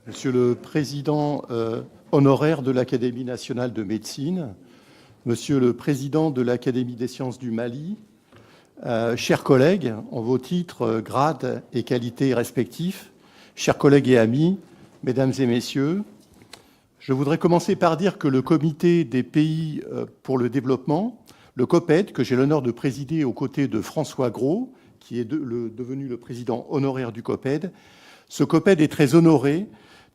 Monsieur le Président honoraire de l'Académie nationale de médecine, Monsieur le Président de l'Académie des sciences du Mali, chers collègues, en vos titres, grades et qualités respectifs, chers collègues et amis, Mesdames et Messieurs, je voudrais commencer par dire que le Comité des pays pour le développement, le COPED, que j'ai l'honneur de présider aux côtés de François Gros, qui est devenu le président honoraire du COPED, ce COPED est très honoré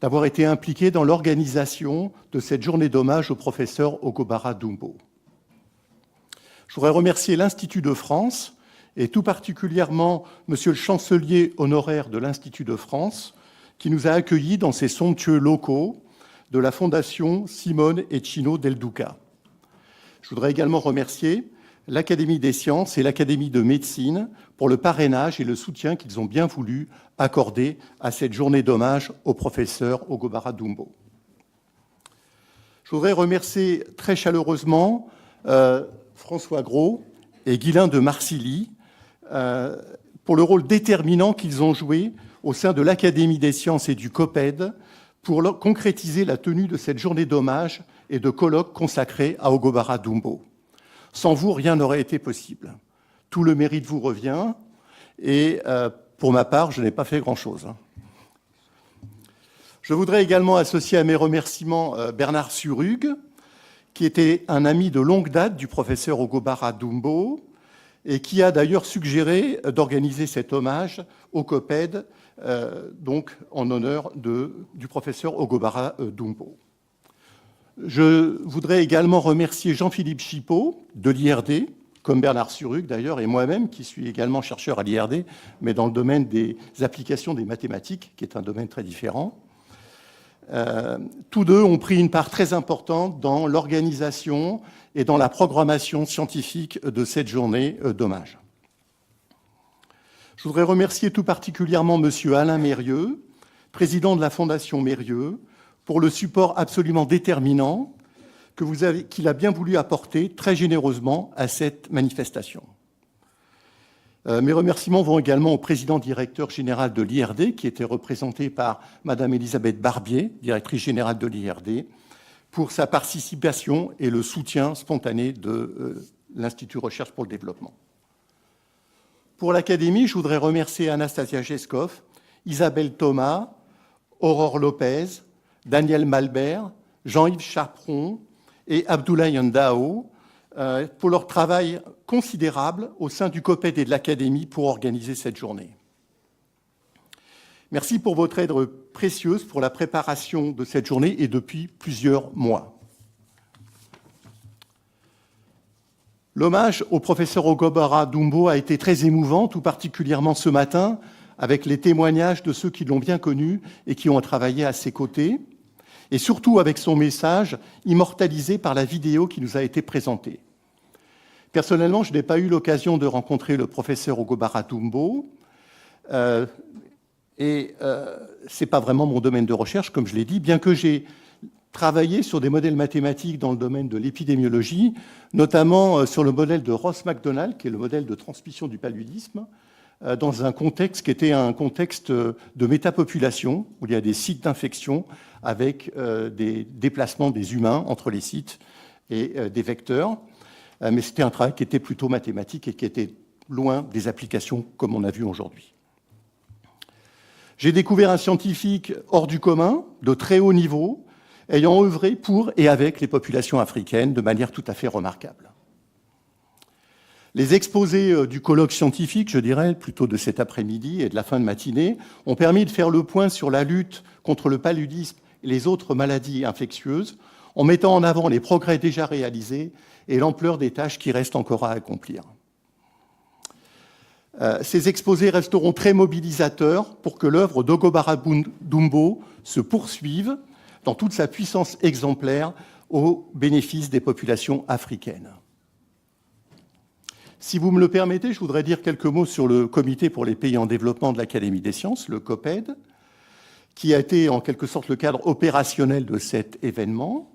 d'avoir été impliqué dans l'organisation de cette journée d'hommage au professeur Ogobara Dumbo. Je voudrais remercier l'Institut de France et tout particulièrement Monsieur le chancelier honoraire de l'Institut de France qui nous a accueillis dans ces somptueux locaux de la Fondation Simone et Cino Del Duca. Je voudrais également remercier l'Académie des sciences et l'Académie de médecine pour le parrainage et le soutien qu'ils ont bien voulu accorder à cette journée d'hommage au professeur Ogobara Dumbo. Je voudrais remercier très chaleureusement François Gros et Guylain de Marcilly pour le rôle déterminant qu'ils ont joué au sein de l'Académie des sciences et du COPED pour concrétiser la tenue de cette journée d'hommage et de colloques consacrés à Ogobara Dumbo. Sans vous, rien n'aurait été possible. Tout le mérite vous revient et pour ma part, je n'ai pas fait grand-chose. Je voudrais également associer à mes remerciements Bernard Surug, qui était un ami de longue date du professeur Ogobara Dumbo et qui a d'ailleurs suggéré d'organiser cet hommage au COPED, donc en honneur du professeur Ogobara Dumbo. Je voudrais également remercier Jean-Philippe Chipot de l'IRD, comme Bernard Surug d'ailleurs, et moi-même, qui suis également chercheur à l'IRD, mais dans le domaine des applications des mathématiques, qui est un domaine très différent. Tous deux ont pris une part très importante dans l'organisation et dans la programmation scientifique de cette journée d'hommage. Je voudrais remercier tout particulièrement M. Alain Mérieux, président de la Fondation Mérieux, pour le support absolument déterminant qu'il a bien voulu apporter très généreusement à cette manifestation. Mes remerciements vont également au président directeur général de l'IRD, qui était représenté par Madame Elisabeth Barbier, directrice générale de l'IRD, pour sa participation et le soutien spontané de l'Institut Recherche pour le Développement. Pour l'Académie, je voudrais remercier Anastasia Geskov, Isabelle Thomas, Aurore Lopez, Daniel Malbert, Jean-Yves Chaperon et Abdoulaye Ndao pour leur travail considérable au sein du COPED et de l'Académie pour organiser cette journée. Merci pour votre aide précieuse pour la préparation de cette journée et depuis plusieurs mois. L'hommage au professeur Ogobara Dumbo a été très émouvant, tout particulièrement ce matin, avec les témoignages de ceux qui l'ont bien connu et qui ont travaillé à ses côtés, et surtout avec son message immortalisé par la vidéo qui nous a été présentée. Personnellement, je n'ai pas eu l'occasion de rencontrer le professeur Ogobara Dumbo, et ce n'est pas vraiment mon domaine de recherche, comme je l'ai dit, bien que j'ai travaillé sur des modèles mathématiques dans le domaine de l'épidémiologie, notamment sur le modèle de Ross McDonald, qui est le modèle de transmission du paludisme, dans un contexte qui était un contexte de métapopulation, où il y a des sites d'infection avec des déplacements des humains entre les sites et des vecteurs. Mais c'était un travail qui était plutôt mathématique et qui était loin des applications comme on a vu aujourd'hui. J'ai découvert un scientifique hors du commun, de très haut niveau, ayant œuvré pour et avec les populations africaines de manière tout à fait remarquable. Les exposés du colloque scientifique, je dirais, plutôt de cet après-midi et de la fin de matinée, ont permis de faire le point sur la lutte contre le paludisme et les autres maladies infectieuses, en mettant en avant les progrès déjà réalisés et l'ampleur des tâches qui restent encore à accomplir. Ces exposés resteront très mobilisateurs pour que l'œuvre d'Ogobara Dumbo se poursuive dans toute sa puissance exemplaire au bénéfice des populations africaines. Si vous me le permettez, je voudrais dire quelques mots sur le Comité pour les pays en développement de l'Académie des sciences, le COPED, qui a été en quelque sorte le cadre opérationnel de cet événement.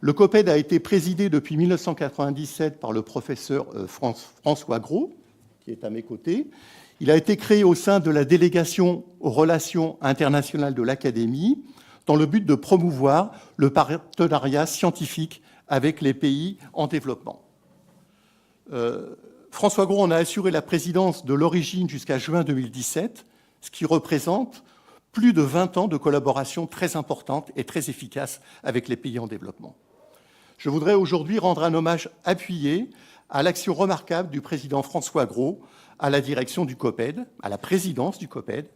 Le COPED a été présidé depuis 1997 par le professeur François Gros, qui est à mes côtés. Il a été créé au sein de la délégation aux relations internationales de l'Académie dans le but de promouvoir le partenariat scientifique avec les pays en développement. François Gros en a assuré la présidence de l'origine jusqu'à juin 2017, ce qui représente plus de 20 ans de collaboration très importante et très efficace avec les pays en développement. Je voudrais aujourd'hui rendre un hommage appuyé à l'action remarquable du président François Gros à la direction du COPED, à la présidence du COPED,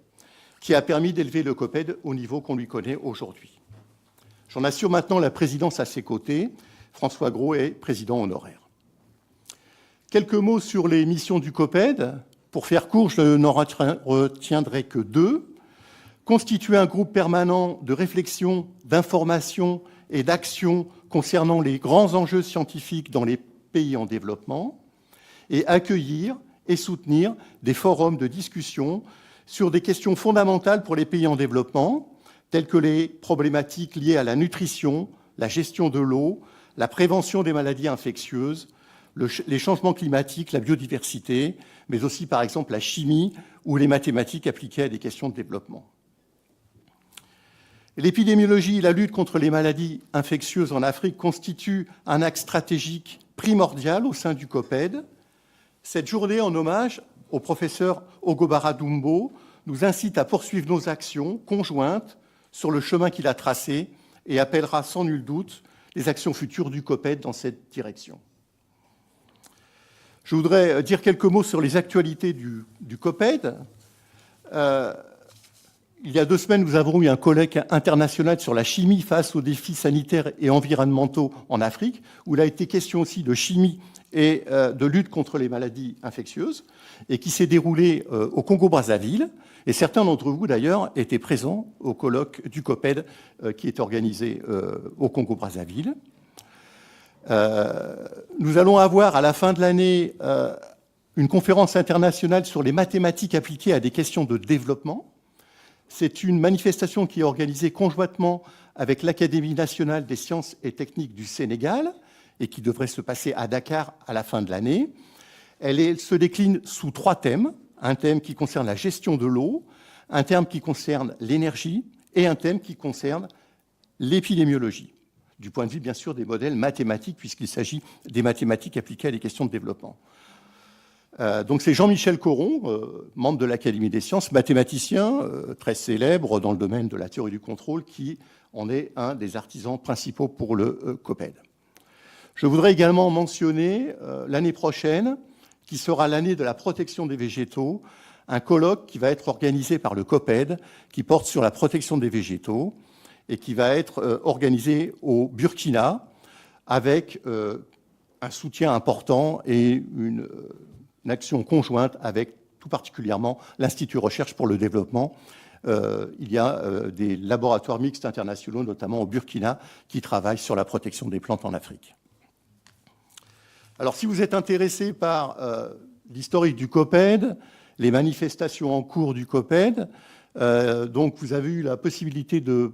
qui a permis d'élever le COPED au niveau qu'on lui connaît aujourd'hui. J'en assure maintenant la présidence à ses côtés. François Gros est président honoraire. Quelques mots sur les missions du COPED. Pour faire court, je n'en retiendrai que deux. Constituer un groupe permanent de réflexion, d'information et d'action concernant les grands enjeux scientifiques dans les pays en développement et accueillir et soutenir des forums de discussion sur des questions fondamentales pour les pays en développement, telles que les problématiques liées à la nutrition, la gestion de l'eau, la prévention des maladies infectieuses, les changements climatiques, la biodiversité, mais aussi, par exemple, la chimie ou les mathématiques appliquées à des questions de développement. L'épidémiologie et la lutte contre les maladies infectieuses en Afrique constituent un axe stratégique primordial au sein du COPED. Cette journée en hommage au professeur Ogobara Dumbo nous incite à poursuivre nos actions conjointes sur le chemin qu'il a tracé et appellera sans nul doute les actions futures du COPED dans cette direction. Je voudrais dire quelques mots sur les actualités du COPED. Il y a 2 semaines, nous avons eu un colloque international sur la chimie face aux défis sanitaires et environnementaux en Afrique, où il a été question aussi de chimie et de lutte contre les maladies infectieuses, et qui s'est déroulé au Congo-Brazzaville. Et certains d'entre vous, d'ailleurs, étaient présents au colloque du COPED qui est organisé au Congo-Brazzaville. Nous allons avoir à la fin de l'année une conférence internationale sur les mathématiques appliquées à des questions de développement. C'est une manifestation qui est organisée conjointement avec l'Académie nationale des sciences et techniques du Sénégal et qui devrait se passer à Dakar à la fin de l'année. Elle se décline sous 3 thèmes. Un thème qui concerne la gestion de l'eau, un thème qui concerne l'énergie et un thème qui concerne l'épidémiologie, du point de vue, bien sûr, des modèles mathématiques, puisqu'il s'agit des mathématiques appliquées à des questions de développement. Donc c'est Jean-Michel Coron, membre de l'Académie des sciences, mathématicien très célèbre dans le domaine de la théorie du contrôle, qui en est un des artisans principaux pour le COPED. Je voudrais également mentionner l'année prochaine, qui sera l'année de la protection des végétaux, un colloque qui va être organisé par le COPED, qui porte sur la protection des végétaux, et qui va être organisé au Burkina, avec un soutien important et une action conjointe avec tout particulièrement l'Institut Recherche pour le Développement. Il y a des laboratoires mixtes internationaux, notamment au Burkina, qui travaillent sur la protection des plantes en Afrique. Alors, si vous êtes intéressé par l'historique du COPED, les manifestations en cours du COPED, donc vous avez eu la possibilité de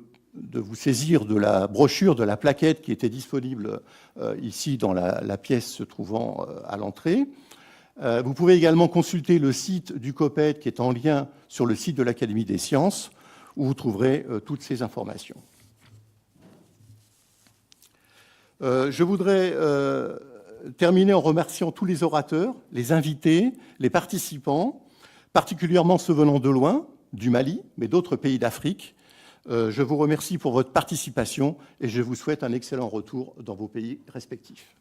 vous saisir de la brochure, de la plaquette qui était disponible ici dans la pièce se trouvant à l'entrée. Vous pouvez également consulter le site du COPED qui est en lien sur le site de l'Académie des sciences, où vous trouverez toutes ces informations. Je voudrais terminer en remerciant tous les orateurs, les invités, les participants, particulièrement ceux venant de loin, du Mali, mais d'autres pays d'Afrique. Je vous remercie pour votre participation et je vous souhaite un excellent retour dans vos pays respectifs.